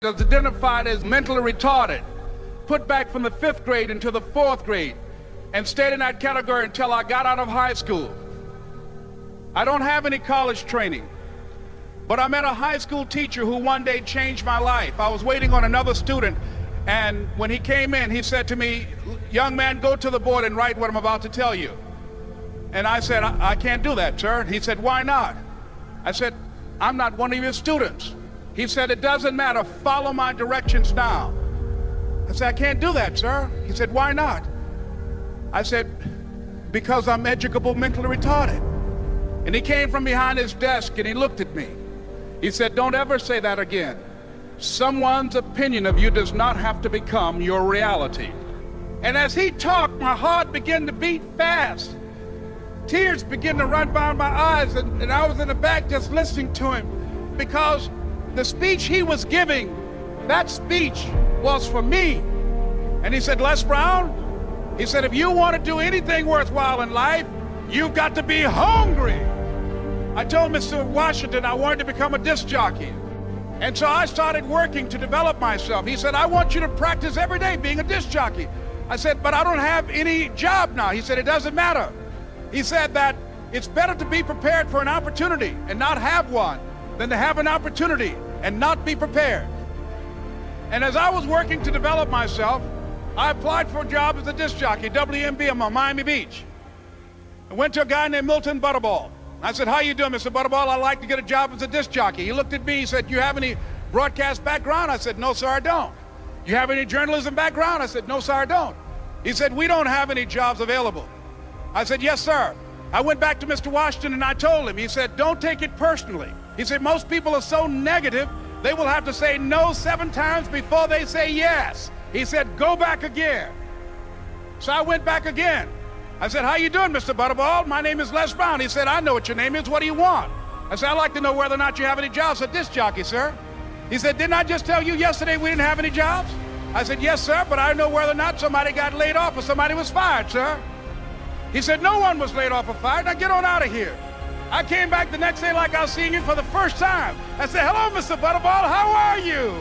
is identified as mentally retarded, put back from the 5th grade into the 4th grade, and stayed in that category until I got out of high school. I don't have any college training, but I met a high school teacher who one day changed my life. I was waiting on another student, and when he came in, he said to me, "Young man, go to the board and write what I'm about to tell you." And I said, I can't do that, sir. He said, "Why not?" I said, "I'm not one of your students." He said, "It doesn't matter, follow my directions now." I said, "I can't do that, sir." He said, "Why not?" I said, "Because I'm educable mentally retarded." And he came from behind his desk and he looked at me. He said, "Don't ever say that again. Someone's opinion of you does not have to become your reality." And as he talked, my heart began to beat fast. Tears began to run down my eyes, and I was in the back just listening to him, because the speech he was giving, that speech was for me. And he said, "Les Brown," he said, "if you want to do anything worthwhile in life, you've got to be hungry." I told Mr. Washington I wanted to become a disc jockey. And so I started working to develop myself. He said, "I want you to practice every day being a disc jockey." I said, "But I don't have any job now." He said, "It doesn't matter." He said that it's better to be prepared for an opportunity and not have one than to have an opportunity and not be prepared. And as I was working to develop myself, I applied for a job as a disc jockey, WMBM on Miami Beach. I went to a guy named Milton Butterball. I said, "How you doing, Mr. Butterball? I'd like to get a job as a disc jockey." He looked at me, he said, "You have any broadcast background?" I said, "No, sir, I don't." "You have any journalism background?" I said, "No, sir, I don't." He said, "We don't have any jobs available." I said, "Yes, sir." I went back to Mr. Washington and I told him. He said, "Don't take it personally." He said, "Most people are so negative, they will have to say no 7 times before they say yes." He said, "Go back again." So I went back again. I said, "How you doing, Mr. Butterball? My name is Les Brown." He said, "I know what your name is. What do you want?" I said, "I'd like to know whether or not you have any jobs as a disc jockey, sir." He said, "Didn't I just tell you yesterday we didn't have any jobs?" I said, "Yes, sir, but I know whether or not somebody got laid off or somebody was fired, sir." He said, "No one was laid off or fired. Now get on out of here." I came back the next day like I was seeing him for the first time. I said, "Hello, Mr. Butterball, how are you?"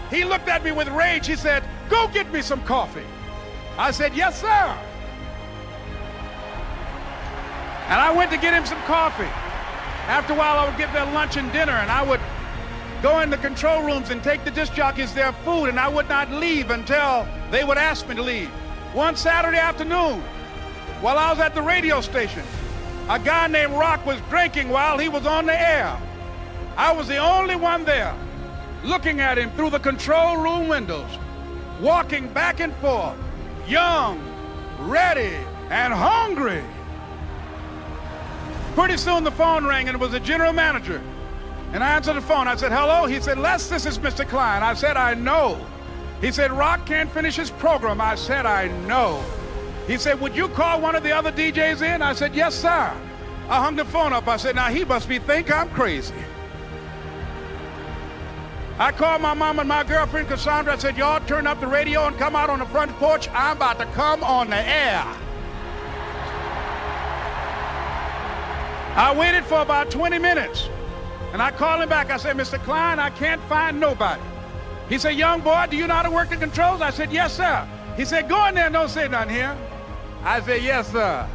He looked at me with rage. He said, "Go get me some coffee." I said, "Yes, sir." And I went to get him some coffee. After a while, I would get their lunch and dinner, and I would go in the control rooms and take the disc jockeys their food, and I would not leave until they would ask me to leave. One Saturday afternoon, while I was at the radio station, a guy named Rock was drinking while he was on the air. I was the only one there, looking at him through the control room windows, walking back and forth, young, ready, and hungry. Pretty soon the phone rang, and it was the general manager. And I answered the phone. I said, "Hello?" He said, "Les, this is Mr. Klein." I said, "I know." He said, "Rock can't finish his program." I said, "I know." He said, "Would you call one of the other DJs in?" I said, "Yes, sir." I hung the phone up. I said, "Now he must think I'm crazy." I called my mom and my girlfriend, Cassandra. I said, "Y'all turn up the radio and come out on the front porch. I'm about to come on the air." I waited for about 20 minutes, and I called him back. I said, "Mr. Klein, I can't find nobody." He said, "Young boy, do you know how to work the controls?" I said, "Yes, sir." He said, "Go in there and don't say nothing here." I said, "Yes, sir."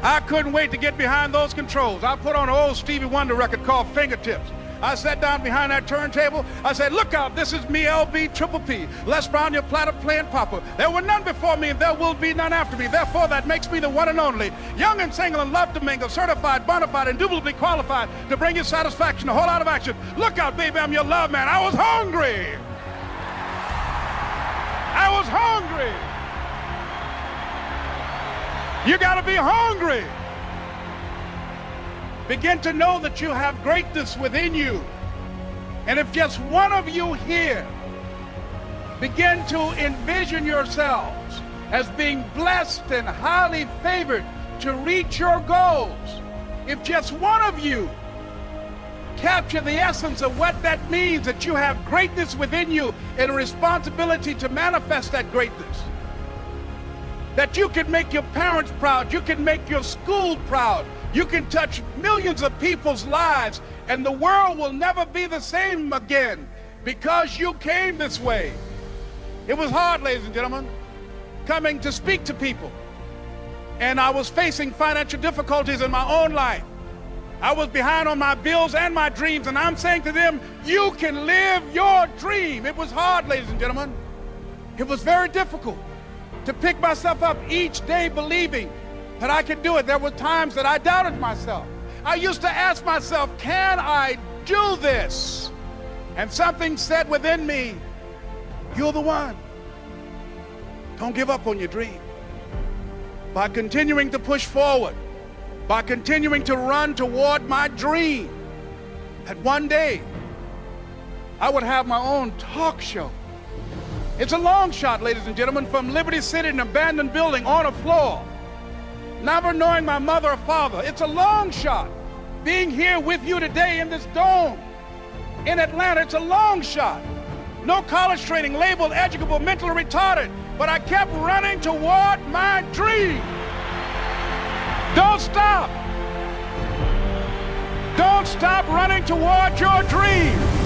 I couldn't wait to get behind those controls. I put on an old Stevie Wonder record called Fingertips. I sat down behind that turntable. I said, "Look out, this is me, LB Triple P, Les Brown, your platter playing papa. There were none before me and there will be none after me. Therefore, that makes me the one and only. Young and single and love to mingle, certified, bona fide, indubitably qualified to bring you satisfaction, a whole lot of action. Look out, baby, I'm your love man." I was hungry. I was hungry. You got to be hungry. Begin to know that you have greatness within you. And if just one of you here begin to envision yourselves as being blessed and highly favored to reach your goals, if just one of you capture the essence of what that means, that you have greatness within you and a responsibility to manifest that greatness, that you can make your parents proud, you can make your school proud, you can touch millions of people's lives And the world will never be the same again because you came this way. It was hard, ladies and gentlemen, coming to speak to people. And I was facing financial difficulties in my own life. I was behind on my bills and my dreams, and I'm saying to them, you can live your dream. It was hard, ladies and gentlemen. It was very difficult to pick myself up each day believing that I could do it. There were times that I doubted myself. I used to ask myself, can I do this? And something said within me, you're the one. Don't give up on your dream. By continuing to push forward, by continuing to run toward my dream, that one day I would have my own talk show. It's a long shot, ladies and gentlemen, from Liberty City, an abandoned building on a floor, never knowing my mother or father. It's a long shot being here with you today in this dome in Atlanta. It's a long shot. No college training, labeled educable, mentally retarded, but I kept running toward my dream. Don't stop. Don't stop running toward your dream.